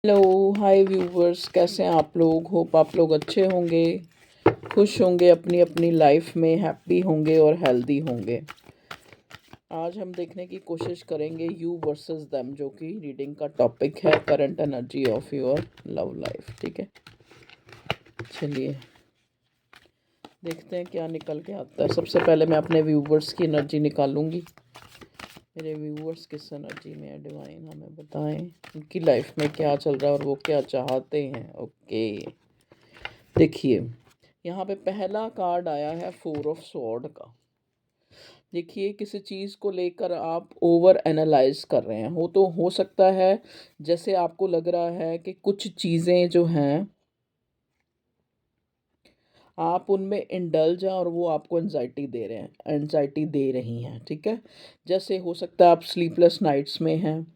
Hello hi viewers, कैसे हैं आप लोग। होप आप लोग अच्छे होंगे, खुश होंगे, अपनी अपनी लाइफ में हैप्पी होंगे और हेल्दी होंगे। आज हम देखने की कोशिश करेंगे यू वर्सेस देम, जो कि रीडिंग का टॉपिक है, current energy of your love life. ठीक है, चलिए देखते हैं क्या निकल के आता है। सबसे पहले मैं अपने व्यूवर्स की एनर्जी निकालूंगी। मेरे व्यूवर्स किस एनर्जी में है, डिवाइन हमें बताएं उनकी लाइफ में क्या चल रहा है और वो क्या चाहते हैं। ओके, देखिए यहाँ पे पहला कार्ड आया है फोर ऑफ स्वॉर्ड का। देखिए किसी चीज़ को लेकर आप ओवर एनालाइज कर रहे हैं, हो सकता है जैसे आपको लग रहा है कि कुछ चीज़ें जो हैं आप उनमें इंडल्ज हैं और वो आपको एनजाइटी दे रही हैं। ठीक है, जैसे हो सकता है आप स्लीपलेस नाइट्स में हैं,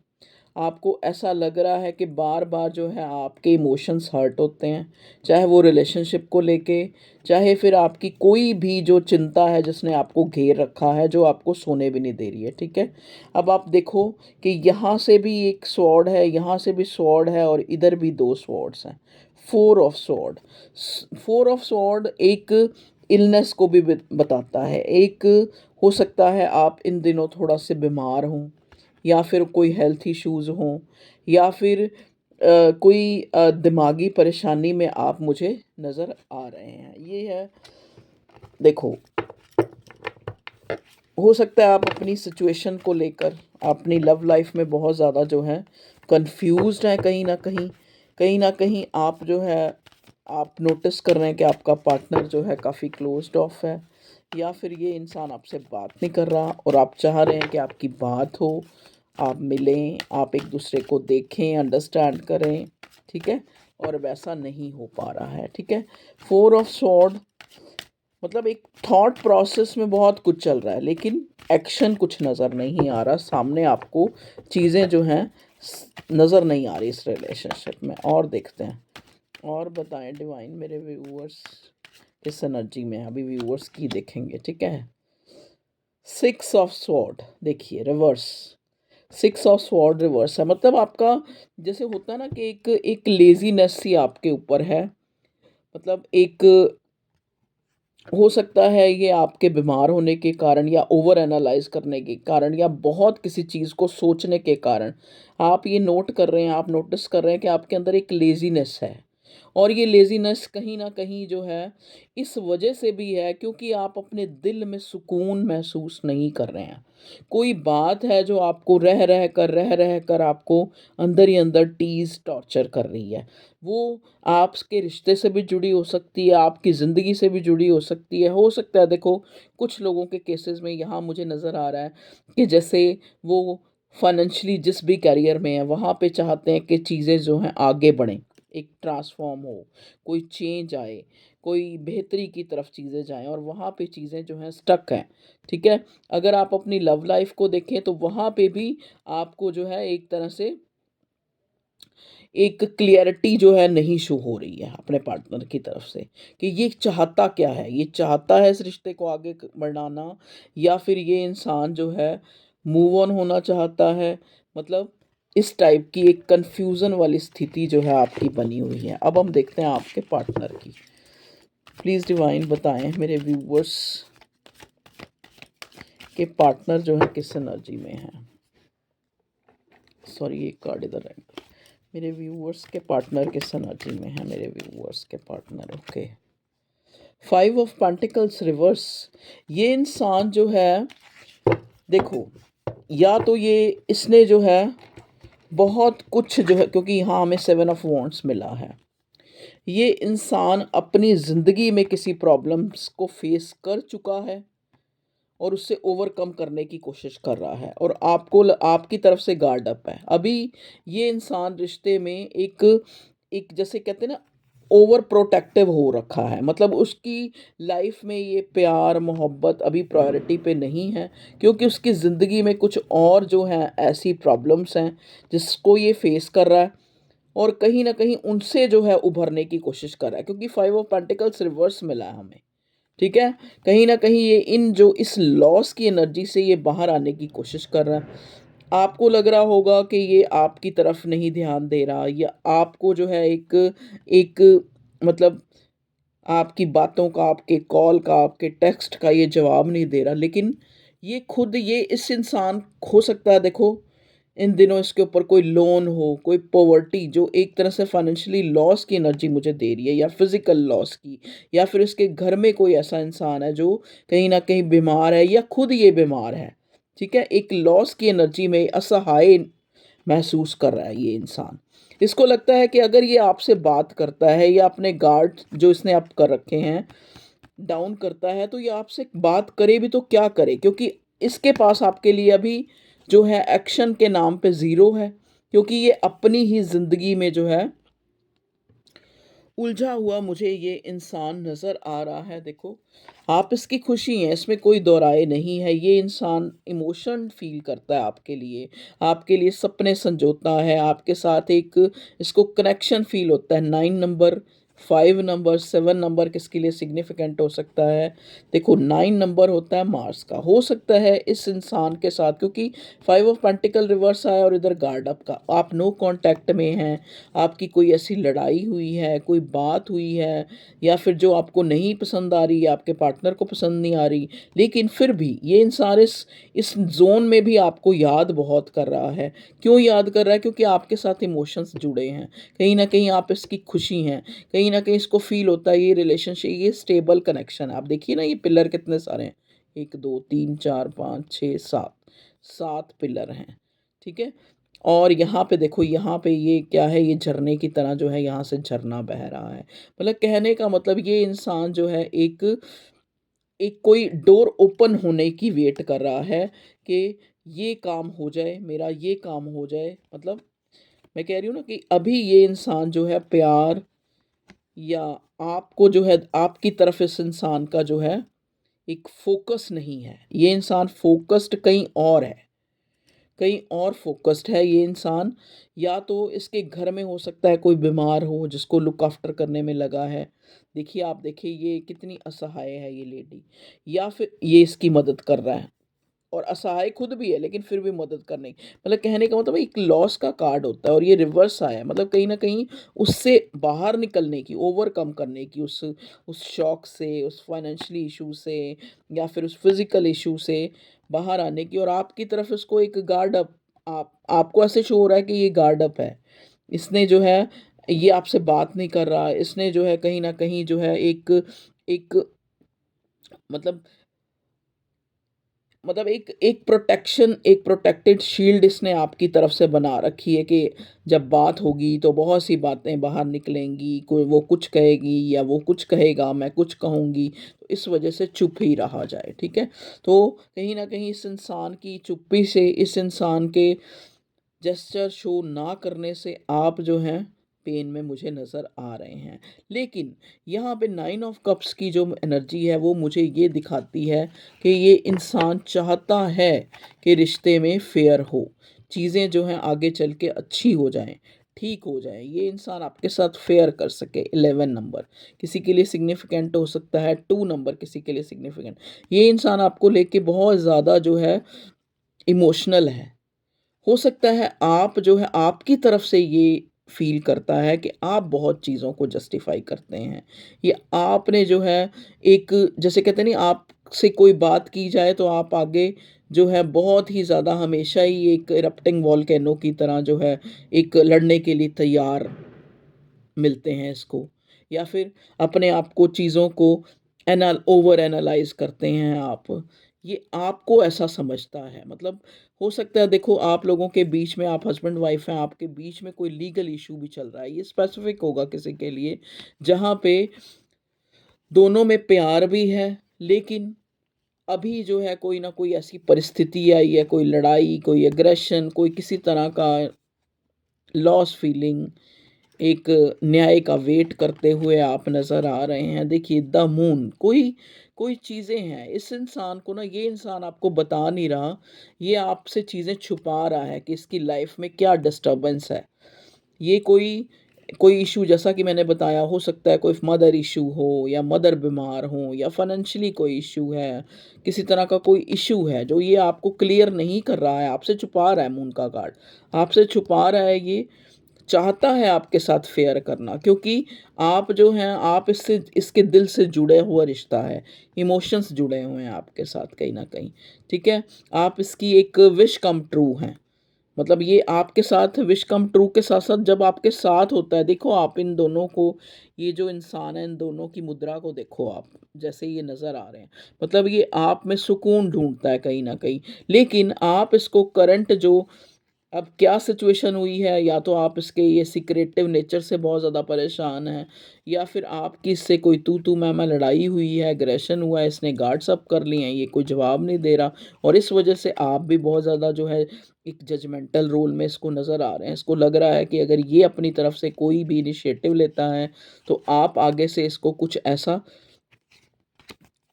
आपको ऐसा लग रहा है कि बार बार जो है आपके इमोशंस हर्ट होते हैं, चाहे वो रिलेशनशिप को लेके, चाहे फिर आपकी कोई भी जो चिंता है जिसने आपको घेर रखा है, जो आपको सोने भी नहीं दे रही है। ठीक है, अब आप देखो कि यहाँ से भी एक स्वॉर्ड है, यहाँ से भी स्वॉर्ड है और इधर भी दो स्वॉर्ड्स हैं। फोर ऑफ सॉर्ड एक इलनेस को भी बताता है। एक हो सकता है आप इन दिनों थोड़ा से बीमार हों, या फिर कोई हेल्थ इश्यूज़ हों, या फिर कोई दिमागी परेशानी में आप मुझे नज़र आ रहे हैं। ये है, देखो हो सकता है आप अपनी सिचुएशन को लेकर अपनी लव लाइफ में बहुत ज़्यादा जो है कंफ्यूज्ड हैं। कहीं ना कहीं आप जो है आप नोटिस कर रहे हैं कि आपका पार्टनर जो है काफ़ी क्लोज्ड ऑफ है, या फिर ये इंसान आपसे बात नहीं कर रहा और आप चाह रहे हैं कि आपकी बात हो, आप मिलें, आप एक दूसरे को देखें, अंडरस्टैंड करें। ठीक है, और वैसा नहीं हो पा रहा है। ठीक है, फोर ऑफ सॉर्ड मतलब एक थॉट प्रोसेस में बहुत कुछ चल रहा है, लेकिन एक्शन कुछ नज़र नहीं आ रहा सामने आपको। चीज़ें जो हैं नज़र नहीं आ रही इस रिलेशनशिप में। और देखते हैं, और बताएं डिवाइन मेरे व्यूअर्स किस एनर्जी में है। अभी व्यूअर्स की देखेंगे। ठीक है, सिक्स ऑफ स्वॉर्ड देखिए reverse. Six of sword reverse है, मतलब आपका जैसे होता है ना कि एक एक लेजीनेस सी आपके ऊपर है। मतलब एक हो सकता है ये आपके बीमार होने के कारण, या ओवर एनालाइज करने के कारण, या बहुत किसी चीज़ को सोचने के कारण आप ये नोट कर रहे हैं, आप नोटिस कर रहे हैं कि आपके अंदर एक लेज़ीनेस है। और ये लेज़ीनेस कहीं न कहीं जो है इस वजह से भी है क्योंकि आप अपने दिल में सुकून महसूस नहीं कर रहे हैं। कोई बात है जो आपको रह रह कर आपको अंदर ही अंदर टीज़ टॉर्चर कर रही है। वो आपके रिश्ते से भी जुड़ी हो सकती है, आपकी ज़िंदगी से भी जुड़ी हो सकता है देखो कुछ लोगों के केसेस में यहाँ मुझे नज़र आ रहा है कि जैसे वो फाइनेंशियली जिस भी करियर में है वहाँ पे चाहते हैं कि चीज़ें जो हैं आगे बढ़ें, एक ट्रांसफॉर्म हो, कोई चेंज आए, कोई बेहतरी की तरफ चीज़ें जाएं, और वहाँ पे चीज़ें जो हैं स्टक हैं। ठीक है, अगर आप अपनी लव लाइफ को देखें तो वहाँ पे भी आपको जो है एक तरह से एक क्लियरिटी जो है नहीं शो हो रही है अपने पार्टनर की तरफ से कि ये चाहता क्या है। ये चाहता है इस रिश्ते को आगे बढ़ाना, या फिर ये इंसान जो है मूव ऑन होना चाहता है। मतलब इस टाइप की एक कंफ्यूजन वाली स्थिति जो है आपकी बनी हुई है। अब हम देखते हैं आपके पार्टनर की। प्लीज़ डिवाइन बताएं मेरे व्यूवर्स के पार्टनर जो है किस एनर्जी में है। सॉरी, एक कार्ड इधर है। मेरे व्यूअर्स के पार्टनर किस एनर्जी में है, मेरे व्यूअर्स के partner. Okay, five of pentacles reverse. ये इंसान जो है देखो, या तो ये इसने जो है बहुत कुछ जो है, क्योंकि यहाँ हमें सेवन ऑफ वॉन्ड्स मिला है, ये इंसान अपनी ज़िंदगी में किसी प्रॉब्लम्स को फेस कर चुका है और उससे ओवरकम करने की कोशिश कर रहा है, और आपकी तरफ से गार्ड अप है। अभी ये इंसान रिश्ते में एक एक जैसे कहते हैं ना ओवर प्रोटेक्टिव हो रखा है। मतलब उसकी लाइफ में ये प्यार मोहब्बत अभी प्रायोरिटी पे नहीं है, क्योंकि उसकी ज़िंदगी में कुछ और जो हैं ऐसी प्रॉब्लम्स हैं जिसको ये फेस कर रहा है, और कहीं ना कहीं उनसे जो है उभरने की कोशिश कर रहा है, क्योंकि फाइव ऑफ पेंटिकल्स रिवर्स मिला है हमें। ठीक है, कहीं ना कहीं ये इन जो इस लॉस की एनर्जी से ये बाहर आने की कोशिश कर रहा है। आपको लग रहा होगा कि ये आपकी तरफ नहीं ध्यान दे रहा, या आपको जो है एक एक मतलब आपकी बातों का, आपके कॉल का, आपके टेक्स्ट का ये जवाब नहीं दे रहा। लेकिन ये खुद ये इस इंसान हो सकता है, देखो इन दिनों इसके ऊपर कोई लोन हो, कोई पॉवर्टी जो एक तरह से फाइनेंशियली लॉस की एनर्जी मुझे दे रही है, या फिजिकल लॉस की, या फिर इसके घर में कोई ऐसा इंसान है जो कहीं ना कहीं बीमार है, या खुद ये बीमार है। ठीक है, एक लॉस की एनर्जी में असहाय महसूस कर रहा है ये इंसान। इसको लगता है कि अगर ये आपसे बात करता है, या अपने गार्ड जो इसने आप कर रखे हैं डाउन करता है, तो ये आपसे बात करे भी तो क्या करे, क्योंकि इसके पास आपके लिए अभी जो है एक्शन के नाम पे ज़ीरो है, क्योंकि ये अपनी ही ज़िंदगी में जो है उलझा हुआ मुझे ये इंसान नज़र आ रहा है। देखो, आप इसकी खुशी हैं, इसमें कोई दो राय नहीं है। ये इंसान इमोशन फ़ील करता है आपके लिए सपने संजोता है, आपके साथ एक इसको कनेक्शन फ़ील होता है। 9 नंबर, 5 नंबर, 7 नंबर किसके लिए सिग्निफिकेंट हो सकता है? देखो, 9 नंबर होता है मार्स का, हो सकता है इस इंसान के साथ, क्योंकि 5 ऑफ पेंटिकल रिवर्स आया और इधर गार्ड अप का, आप नो कांटेक्ट में हैं, आपकी कोई ऐसी लड़ाई हुई है, कोई बात हुई है, या फिर जो आपको नहीं पसंद आ रही, या आपके पार्टनर को पसंद नहीं आ रही, लेकिन फिर भी ये इंसान इस ज़ोन में भी आपको याद बहुत कर रहा है। क्यों याद कर रहा है? क्योंकि आपके साथ इमोशंस जुड़े हैं, कहीं ना कहीं आप इसकी खुशी हैं, कहीं ना कहीं इसको फील होता है ये रिलेशनशिप, ये स्टेबल कनेक्शन है। आप देखिए ना, ये पिलर कितने सारे हैं, 1 2 3 4 5 6 7, 7 पिलर हैं। ठीक है, और यहाँ पे देखो, यहाँ पे ये क्या है, ये झरने की तरह जो है यहाँ से झरना बह रहा है। मतलब कहने का मतलब, ये इंसान जो है एक एक कोई डोर ओपन होने की वेट कर रहा है कि ये काम हो जाए, मेरा ये काम हो जाए। मतलब मैं कह रही हूँ ना कि अभी ये इंसान जो है प्यार, या आपको जो है आपकी तरफ इस इंसान का जो है एक फोकस नहीं है। ये इंसान फोकस्ड कहीं और है, कहीं और फोकस्ड है ये इंसान। या तो इसके घर में हो सकता है कोई बीमार हो जिसको लुक आफ्टर करने में लगा है। देखिए, आप देखिए ये कितनी असहाय है ये लेडी, या फिर ये इसकी मदद कर रहा है, और असहाय खुद भी है लेकिन फिर भी मदद करने की, मतलब कहने का मतलब एक लॉस का कार्ड होता है, और ये रिवर्स आया है। मतलब कहीं ना कहीं उससे बाहर निकलने की, ओवरकम करने की, उस शॉक से, उस फाइनेंशियली इशू से, या फिर उस फिजिकल इशू से बाहर आने की, और आपकी तरफ इसको एक गार्ड अप, आपको ऐसे शो हो रहा है कि ये गार्ड अप है। इसने जो है ये आपसे बात नहीं कर रहा, इसने जो है कहीं ना कहीं जो है एक एक मतलब एक एक प्रोटेक्शन, एक प्रोटेक्टेड शील्ड इसने आपकी तरफ से बना रखी है कि जब बात होगी तो बहुत सी बातें बाहर निकलेंगी, कोई वो कुछ कहेगी या वो कुछ कहेगा, मैं कुछ कहूँगी, तो इस वजह से चुप ही रहा जाए। ठीक है, तो कहीं ना कहीं इस इंसान की चुप्पी से, इस इंसान के जेस्चर शो ना करने से आप जो हैं पेन में मुझे नज़र आ रहे हैं। लेकिन यहाँ पे 9 ऑफ कप्स की जो एनर्जी है वो मुझे ये दिखाती है कि ये इंसान चाहता है कि रिश्ते में फेयर हो, चीज़ें जो हैं आगे चल के अच्छी हो जाएं, ठीक हो जाए, ये इंसान आपके साथ फेयर कर सके। 11 नंबर किसी के लिए सिग्निफिकेंट हो सकता है, 2 नंबर किसी के लिए सिग्निफिकेंट। ये इंसान आपको लेके बहुत ज़्यादा जो है इमोशनल है। हो सकता है आप जो है आपकी तरफ से ये फ़ील करता है कि आप बहुत चीज़ों को जस्टिफ़ाई करते हैं। ये आपने जो है एक, जैसे कहते हैं नहीं, आपसे कोई बात की जाए तो आप आगे जो है बहुत ही ज़्यादा हमेशा ही एक इरप्टिंग वोल्केनो की तरह जो है एक लड़ने के लिए तैयार मिलते हैं इसको, या फिर अपने आप को, चीज़ों को ओवर एनालाइज करते हैं आप। ये आपको ऐसा समझता है। मतलब हो सकता है, देखो आप लोगों के बीच में, आप हस्बैंड वाइफ हैं, आपके बीच में कोई लीगल इशू भी चल रहा है, ये स्पेसिफिक होगा किसी के लिए, जहाँ पे दोनों में प्यार भी है, लेकिन अभी जो है कोई ना कोई ऐसी परिस्थिति आई है, कोई लड़ाई, कोई एग्रेशन, कोई किसी तरह का लॉस फीलिंग, एक न्याय का वेट करते हुए आप नज़र आ रहे हैं। देखिए, द मून, कोई कोई चीज़ें हैं इस इंसान को ना, ये इंसान आपको बता नहीं रहा, ये आपसे चीज़ें छुपा रहा है कि इसकी लाइफ में क्या डिस्टर्बेंस है। ये कोई कोई इशू जैसा कि मैंने बताया, हो सकता है कोई मदर इशू हो या मदर बीमार हो या फाइनेंशियली कोई इशू है, किसी तरह का कोई इशू है जो ये आपको क्लियर नहीं कर रहा है, आपसे छुपा रहा है मून का कार्ड, आपसे छुपा रहा है, ये चाहता है आपके साथ फेयर करना, क्योंकि आप जो हैं, आप इससे, इसके दिल से जुड़े हुआ रिश्ता है, इमोशंस जुड़े हुए हैं आपके साथ कहीं न कहीं, ठीक है? आप इसकी एक विश कम ट्रू हैं। मतलब ये आपके साथ विश कम ट्रू के साथ-साथ जब आपके साथ होता है, देखो आप इन दोनों को, ये जो इंसान है, इन दोनों की मुद्रा को देखो आप, जैसे ये नज़र आ रहे हैं। मतलब ये आप में सुकून ढूँढता है कहीं न कहीं, लेकिन आप इसको करंट जो अब क्या सिचुएशन हुई है, या तो आप इसके ये सिक्रेटिव नेचर से बहुत ज़्यादा परेशान हैं, या फिर आपकी इससे कोई तू-तू मैं-मैं लड़ाई हुई है, एग्रेशन हुआ है, इसने गार्ड्स अप कर लिए हैं, ये कोई जवाब नहीं दे रहा, और इस वजह से आप भी बहुत ज़्यादा जो है एक जजमेंटल रोल में इसको नज़र आ रहे हैं। इसको लग रहा है कि अगर ये अपनी तरफ से कोई भी इनिशिएटिव लेता है, तो आप आगे से इसको कुछ ऐसा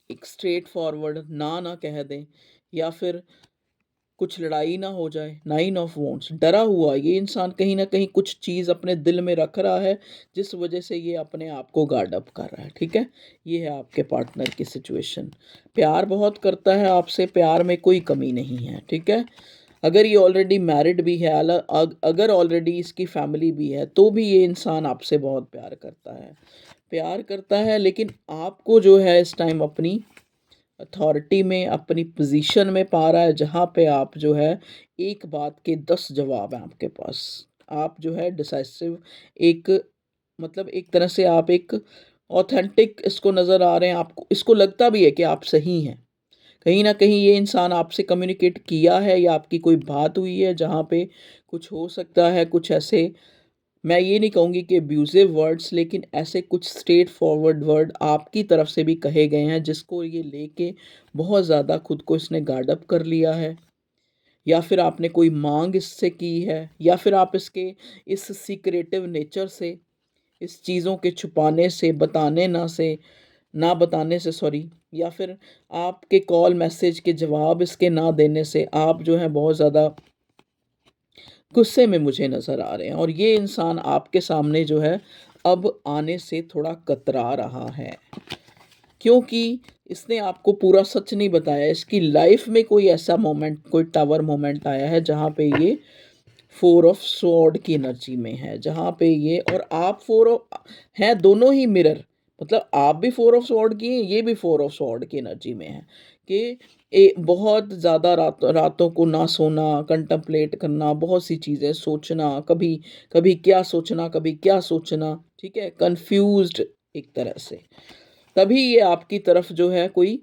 एक स्ट्रेट फॉरवर्ड ना कह दें, या फिर कुछ लड़ाई ना हो जाए। नाइन ऑफ वॉन्ड्स, डरा हुआ ये इंसान कहीं न कहीं कुछ चीज़ अपने दिल में रख रहा है, जिस वजह से ये अपने आप को गार्ड अप कर रहा है, ठीक है? ये है आपके पार्टनर की सिचुएशन। प्यार बहुत करता है आपसे, प्यार में कोई कमी नहीं है, ठीक है? अगर ये ऑलरेडी मैरिड भी है, अगर ऑलरेडी इसकी फैमिली भी है, तो भी ये इंसान आपसे बहुत प्यार करता है। प्यार करता है, लेकिन आपको जो है इस टाइम अपनी अथॉरिटी में, अपनी पोजीशन में पा रहा है, जहाँ पे आप जो है एक बात के 10 जवाब हैं आपके पास। आप जो है डिसाइसिव, एक, मतलब एक तरह से आप एक ऑथेंटिक इसको नज़र आ रहे हैं, आपको इसको लगता भी है कि आप सही हैं। कहीं न कहीं ये इंसान आपसे कम्युनिकेट किया है, या आपकी कोई बात हुई है जहाँ पे कुछ हो सकता है, कुछ ऐसे, मैं ये नहीं कहूँगी कि अब्यूज़िव वर्ड्स, लेकिन ऐसे कुछ स्ट्रेट फॉरवर्ड वर्ड आपकी तरफ से भी कहे गए हैं, जिसको ये लेके बहुत ज़्यादा खुद को इसने गार्ड अप कर लिया है, या फिर आपने कोई माँग इससे की है, या फिर आप इसके इस सीक्रेटिव नेचर से, इस चीज़ों के छुपाने से, ना बताने से सॉरी, या फिर आपके कॉल मैसेज के जवाब इसके ना देने से आप जो है बहुत ज़्यादा गुस्से में मुझे नज़र आ रहे हैं, और ये इंसान आपके सामने जो है अब आने से थोड़ा कतरा रहा है, क्योंकि इसने आपको पूरा सच नहीं बताया। इसकी लाइफ में कोई ऐसा मोमेंट, कोई टावर मोमेंट आया है जहाँ पे ये फोर ऑफ स्वॉर्ड की एनर्जी में है, जहाँ पे ये और आप फोर ऑफ हैं, दोनों ही मिरर, मतलब आप भी फोर ऑफ स्वॉर्ड की हैं, ये भी फोर ऑफ स्वॉर्ड की एनर्जी में है, कि बहुत ज़्यादा रातों को ना सोना, कंtemplate करना, बहुत सी चीज़ें सोचना, कभी कभी क्या सोचना, कभी क्या सोचना, ठीक है, कंफ्यूज्ड एक तरह से। तभी ये आपकी तरफ जो है कोई,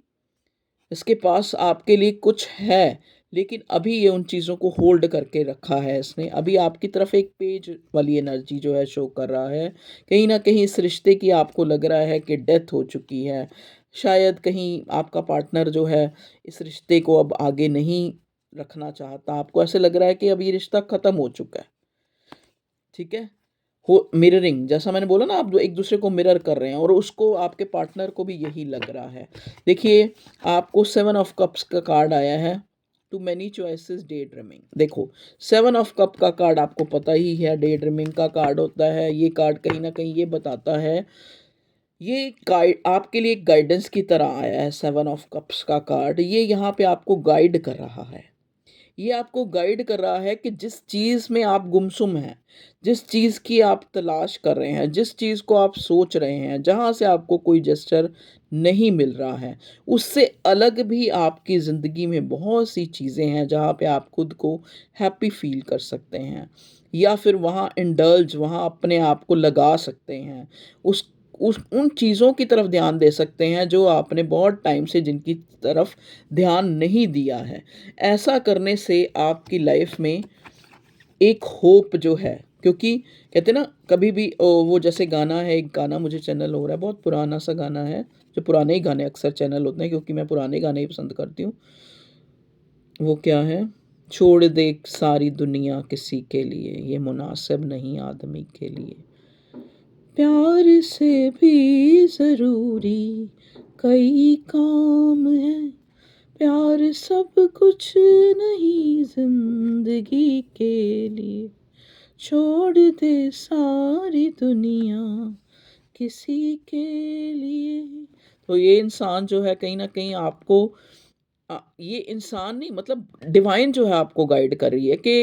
इसके पास आपके लिए कुछ है, लेकिन अभी ये उन चीज़ों को होल्ड करके रखा है इसने। अभी आपकी तरफ एक पेज वाली एनर्जी जो है शो कर रहा है। कहीं न कहीं इस रिश्ते की आपको लग रहा है कि डेथ हो चुकी है। शायद कहीं आपका पार्टनर जो है इस रिश्ते को अब आगे नहीं रखना चाहता। आपको ऐसे लग रहा है कि अब ये रिश्ता ख़त्म हो चुका है। ठीक है? हो मिररिंग, जैसा मैंने बोला ना, आप एक दूसरे को मिरर कर रहे हैं, और उसको, आपके पार्टनर को भी यही लग रहा है। देखिए, आपको सेवन ऑफ कप्स का कार्ड आया है, too many choices day dreaming. देखो, सेवन ऑफ कप का कार्ड आपको पता ही है, डे ड्रीमिंग का कार्ड होता है। ये कार्ड कहीं ना कहीं ये बताता है, ये गाइड आपके लिए एक गाइडेंस की तरह आया है। सेवन ऑफ कप्स का कार्ड ये यहाँ पे आपको गाइड कर रहा है। ये आपको गाइड कर रहा है कि जिस चीज़ में आप गुमसुम हैं, जिस चीज़ की आप तलाश कर रहे हैं, जिस चीज़ को आप सोच रहे हैं, जहाँ से आपको कोई जेस्चर नहीं मिल रहा है, उससे अलग भी आपकी ज़िंदगी में बहुत सी चीज़ें हैं जहाँ पे आप खुद को हैप्पी फ़ील कर सकते हैं, या फिर वहाँ इंडल्ज, वहाँ अपने आप को लगा सकते हैं। उस उन चीज़ों की तरफ ध्यान दे सकते हैं जो आपने बहुत टाइम से जिनकी तरफ ध्यान नहीं दिया है। ऐसा करने से आपकी लाइफ में एक होप जो है, क्योंकि कहते हैं ना, कभी भी वो जैसे गाना है, एक गाना मुझे चैनल हो रहा है, बहुत पुराना सा गाना है, जो पुराने ही गाने अक्सर चैनल होते हैं, क्योंकि मैं पुराने गाने ही पसंद करती हूँ। वो क्या है, छोड़ दे सारी दुनिया किसी के लिए, ये मुनासिब नहीं आदमी के लिए, प्यार से भी ज़रूरी कई काम है, प्यार सब कुछ नहीं जिंदगी के लिए, छोड़ दे सारी दुनिया किसी के लिए। तो ये इंसान जो है कहीं न कहीं आपको ये इंसान नहीं मतलब डिवाइन जो है आपको गाइड कर रही है कि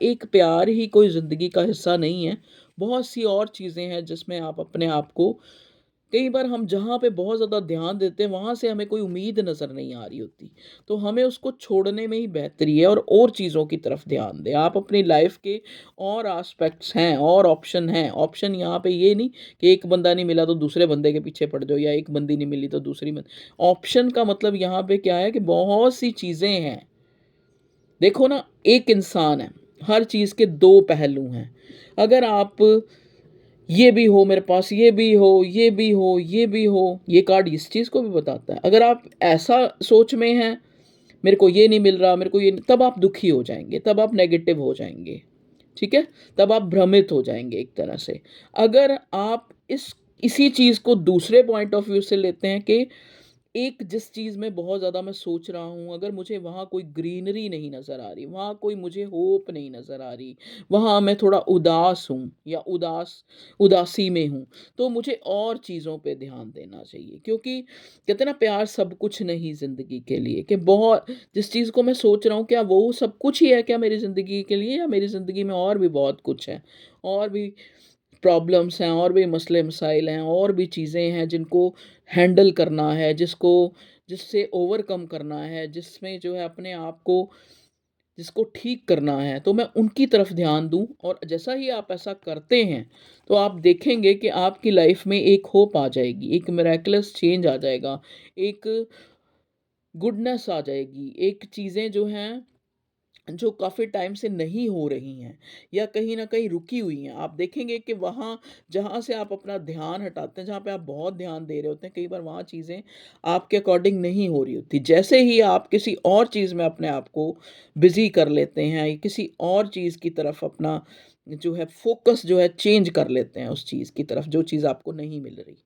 एक प्यार ही कोई ज़िंदगी का हिस्सा नहीं है। बहुत सी और चीज़ें हैं जिसमें आप अपने आप को कई बार हम जहाँ पे बहुत ज़्यादा ध्यान देते हैं वहाँ से हमें कोई उम्मीद नज़र नहीं आ रही होती। तो हमें उसको छोड़ने में ही बेहतरी है और चीज़ों की तरफ ध्यान दें। आप अपनी लाइफ़ के और एस्पेक्ट्स हैं और ऑप्शन हैं। ऑप्शन यहाँ पे ये नहीं कि एक बंदा नहीं मिला तो दूसरे बंदे के पीछे पड़ जाओ या एक बंदी नहीं मिली तो दूसरी बन ऑप्शन का मतलब यहाँ पे क्या है कि बहुत सी चीज़ें हैं। देखो ना, एक इंसान है, हर चीज़ के 2 पहलू हैं। अगर आप ये भी हो मेरे पास, ये भी हो, ये भी हो, ये भी हो, ये कार्ड इस चीज़ को भी बताता है। अगर आप ऐसा सोच में हैं, मेरे को ये नहीं मिल रहा, मेरे को ये नहीं तब आप दुखी हो जाएँगे, तब आप नेगेटिव हो जाएँगे, ठीक है? तब आप भ्रमित हो जाएँगे एक तरह से। अगर आप इसी चीज़ को दूसरे पॉइंट ऑफ व्यू से लेते हैं कि एक जिस चीज़ में बहुत ज़्यादा मैं सोच रहा हूँ, अगर मुझे वहाँ कोई ग्रीनरी नहीं नज़र आ रही, वहाँ कोई मुझे होप नहीं नज़र आ रही, वहाँ मैं थोड़ा उदास हूँ या उदासी में हूँ, तो मुझे और चीज़ों पे ध्यान देना चाहिए। क्योंकि कहते हैं ना प्यार सब कुछ नहीं ज़िंदगी के लिए कि बहुत जिस चीज़ को मैं सोच रहा हूँ, क्या वो सब कुछ ही है क्या मेरी ज़िंदगी के लिए या मेरी ज़िंदगी में और भी बहुत कुछ है? और भी प्रॉब्लम्स हैं और भी मसले-मसाइल हैं और भी चीज़ें हैं जिनको हैंडल करना है, जिससे ओवरकम करना है, जिसमें जो है अपने आप को जिसको ठीक करना है, तो मैं उनकी तरफ ध्यान दूँ और जैसा ही आप ऐसा करते हैं, तो आप देखेंगे कि आपकी लाइफ़ में एक होप आ जाएगी, एक मिरेकलस चेंज आ जाएगा, एक गुडनेस आ जाएगी, एक चीज़ें जो हैं जो काफ़ी टाइम से नहीं हो रही हैं या कहीं न कहीं रुकी हुई हैं। आप देखेंगे कि वहाँ जहाँ से आप अपना ध्यान हटाते हैं, जहाँ पे आप बहुत ध्यान दे रहे होते हैं, कई बार वहाँ चीज़ें आपके अकॉर्डिंग नहीं हो रही होती। जैसे ही आप किसी और चीज़ में अपने आप को बिज़ी कर लेते हैं या किसी और चीज़ की तरफ अपना जो है फ़ोकस जो है चेंज कर लेते हैं उस चीज़ की तरफ, जो चीज़ आपको नहीं मिल रही।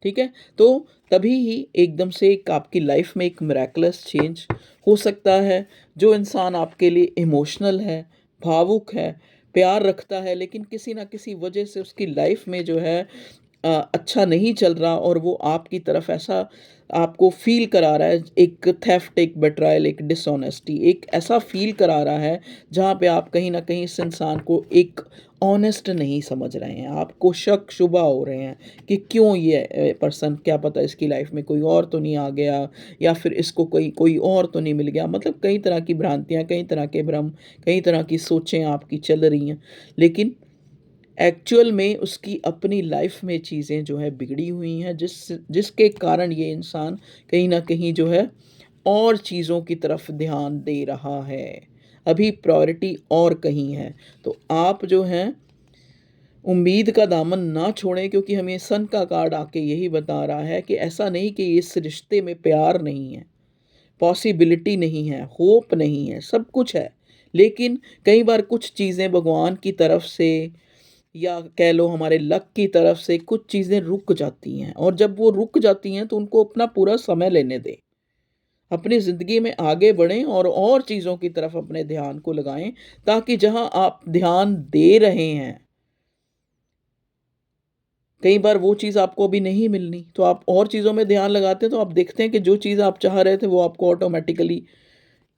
ठीक है? तो तभी ही एकदम से एक आपकी लाइफ़ में एक मिरेकलस चेंज हो सकता है। जो इंसान आपके लिए इमोशनल है, भावुक है, प्यार रखता है लेकिन किसी न किसी वजह से उसकी लाइफ़ में जो है अच्छा नहीं चल रहा और वो आपकी तरफ ऐसा आपको फ़ील करा रहा है, एक थेफ्ट, एक बेट्रायल, एक डिसऑनेस्टी, एक ऐसा फ़ील करा रहा है, जहाँ पे आप कहीं न कहीं इस इंसान को एक ऑनेस्ट नहीं समझ रहे हैं। आपको शक-शुबा हो रहे हैं कि क्यों ये पर्सन क्या पता इसकी लाइफ़ में कोई और तो नहीं आ गया या फिर इसको कोई कोई और तो नहीं मिल गया। मतलब कई तरह की भ्रांतियाँ, कई तरह के भ्रम, कई तरह की सोचें आपकी चल रही हैं। लेकिन एक्चुअल में उसकी अपनी लाइफ में चीज़ें जो है बिगड़ी हुई हैं जिसके कारण ये इंसान कहीं न कहीं जो है और चीज़ों की तरफ ध्यान दे रहा है। अभी प्रायोरिटी और कहीं है। तो आप जो हैं उम्मीद का दामन ना छोड़ें क्योंकि हमें सन का कार्ड आके यही बता रहा है कि ऐसा नहीं कि इस रिश्ते में प्यार नहीं है, पॉसिबिलिटी नहीं है, होप नहीं है, सब कुछ है। लेकिन कई बार कुछ चीज़ें भगवान की तरफ से या कह लो हमारे लक की तरफ से कुछ चीज़ें रुक जाती हैं और जब वो रुक जाती हैं तो उनको अपना पूरा समय लेने दें। अपनी ज़िंदगी में आगे बढ़ें और चीज़ों की तरफ अपने ध्यान को लगाएँ ताकि जहाँ आप ध्यान दे रहे हैं, कई बार वो चीज़ आपको अभी नहीं मिलनी, तो आप और चीज़ों में ध्यान लगाते हैं तो आप देखते हैं कि जो चीज़ आप चाह रहे थे वो आपको ऑटोमैटिकली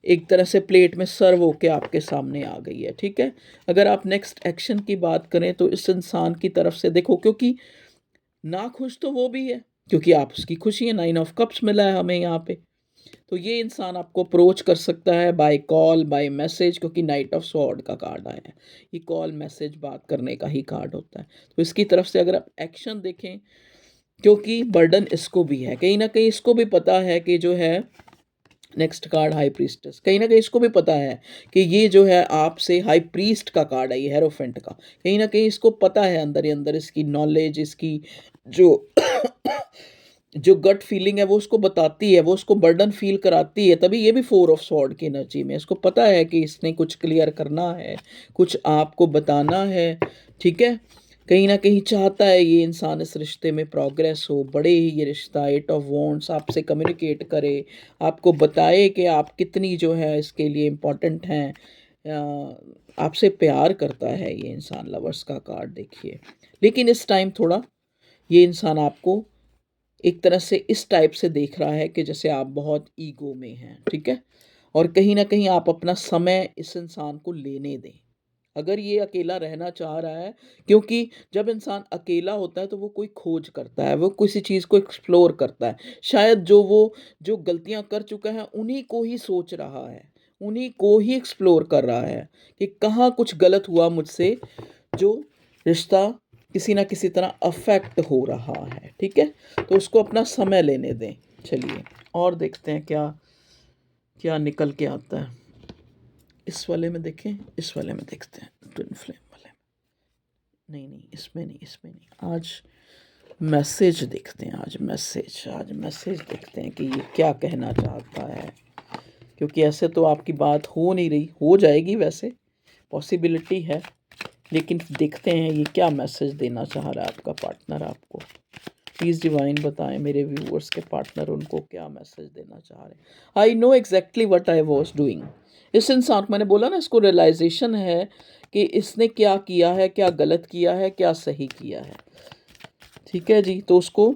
एक तरह से प्लेट में सर्व होके आपके सामने आ गई है, ठीक है? अगर आप नेक्स्ट एक्शन की बात करें तो इस इंसान की तरफ से देखो क्योंकि नाखुश तो वो भी है, क्योंकि आप उसकी खुशी है, 9 ऑफ कप्स मिला है हमें यहाँ पे। तो ये इंसान आपको अप्रोच कर सकता है बाय कॉल, बाय मैसेज क्योंकि नाइट ऑफ स्वॉर्ड का कार्ड आया है। ये कॉल, मैसेज, बात करने का ही कार्ड होता है। तो इसकी तरफ से अगर आप एक्शन देखें क्योंकि बर्डन इसको भी है, कहीं न कहीं इसको भी पता है कि जो है नेक्स्ट कार्ड हाई प्रीस्टेस कहीं न कहीं इसको भी पता है कि ये जो है आपसे हाई प्रीस्ट का कार्ड है ये हेरोफेंट का। कहीं न कहीं इसको पता है अंदर ही अंदर इसकी नॉलेज इसकी जो जो गट फीलिंग है वो उसको बताती है, वो उसको बर्डन फ़ील कराती है, तभी ये भी 4 ऑफ स्वॉर्ड की एनर्जी में इसको पता है कि इसने कुछ क्लियर करना है, कुछ आपको बताना है, ठीक है? कहीं न कहीं चाहता है ये इंसान इस रिश्ते में प्रोग्रेस हो, बढ़े ही ये रिश्ता, 8 ऑफ वांड्स आपसे कम्युनिकेट करे, आपको बताए कि आप कितनी जो है इसके लिए इम्पोर्टेंट हैं, आपसे प्यार करता है ये इंसान, लवर्स का कार्ड देखिए। लेकिन इस टाइम थोड़ा ये इंसान आपको एक तरह से इस टाइप से देख रहा है कि जैसे आप बहुत ईगो में हैं, ठीक है? और कहीं न कहीं आप अपना समय इस इंसान को लेने दें। अगर ये अकेला रहना चाह रहा है, क्योंकि जब इंसान अकेला होता है तो वो कोई खोज करता है, वो किसी चीज़ को एक्सप्लोर करता है। शायद जो गलतियाँ कर चुका है उन्हीं को ही सोच रहा है, उन्हीं को ही एक्सप्लोर कर रहा है कि कहाँ कुछ गलत हुआ मुझसे, जो रिश्ता किसी न किसी तरह अफ़ेक्ट हो रहा है, ठीक है? तो उसको अपना समय लेने दें। चलिए और देखते हैं क्या क्या निकल के आता है। इस वाले में देखें, इस वाले में देखते हैं, ट्विन फ्लेम वाले में। नहीं, नहीं, इसमें नहीं, इसमें नहीं। आज मैसेज देखते हैं, आज मैसेज देखते हैं कि ये क्या कहना चाहता है। क्योंकि ऐसे तो आपकी बात हो नहीं रही, हो जाएगी वैसे, पॉसिबिलिटी है। लेकिन देखते हैं ये क्या मैसेज देना चाह रहा है आपका पार्टनर आपको। प्लीज़ डिवाइन बताएं मेरे व्यूअर्स के पार्टनर उनको क्या मैसेज देना चाह रहे हैं। I know exactly what I was doing. इस इंसान को, मैंने बोला ना, इसको रियलाइजेशन है कि इसने क्या किया है, क्या गलत किया है, क्या सही किया है। ठीक है जी, तो उसको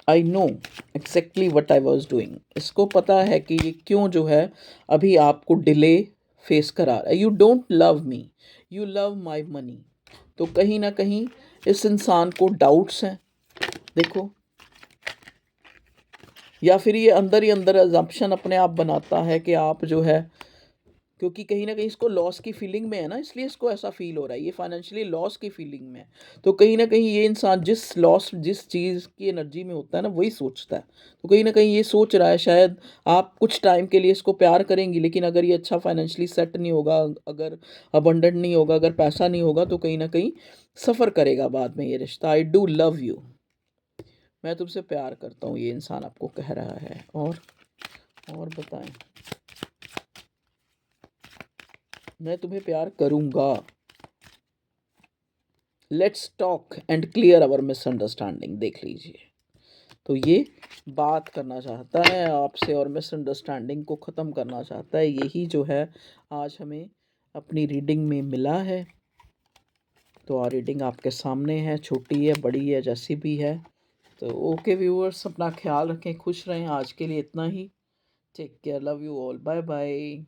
I know exactly what I was doing, इसको पता है कि ये क्यों जो है अभी आपको डिले फेस करा रहा है। You don't love me, you love my money. तो कहीं ना कहीं इस इंसान को डाउट्स हैं, देखो, या फिर ये अंदर ही अंदर अजम्पशन अपने आप बनाता है कि आप जो है, क्योंकि कहीं ना कहीं इसको लॉस की फीलिंग में है ना, इसलिए इसको ऐसा फील हो रहा है, ये फाइनेंशियली लॉस की फीलिंग में है। तो कहीं ना कहीं ये इंसान जिस चीज़ की एनर्जी में होता है ना, वही सोचता है। तो कहीं ना कहीं ये सोच रहा है शायद आप कुछ टाइम के लिए इसको प्यार करेंगी, लेकिन अगर ये अच्छा फाइनेंशियली सेट नहीं होगा, अगर अबंडेंट नहीं होगा, अगर पैसा नहीं होगा, तो कहीं ना कहीं सफ़र करेगा बाद में ये रिश्ता। आई डू लव यू, मैं तुमसे प्यार करता हूँ, ये इंसान आपको कह रहा है। और बताएं, मैं तुम्हें प्यार करूँगा। Let's talk and clear our misunderstanding, देख लीजिए। तो ये बात करना चाहता है आपसे और मिसअंडरस्टैंडिंग को ख़त्म करना चाहता है। यही जो है आज हमें अपनी रीडिंग में मिला है। तो रीडिंग आपके सामने है, छोटी है, बड़ी है, जैसी भी है। तो ओके व्यूअर्स, अपना ख्याल रखें, खुश रहें। आज के लिए इतना ही। Take care, love you all, bye bye.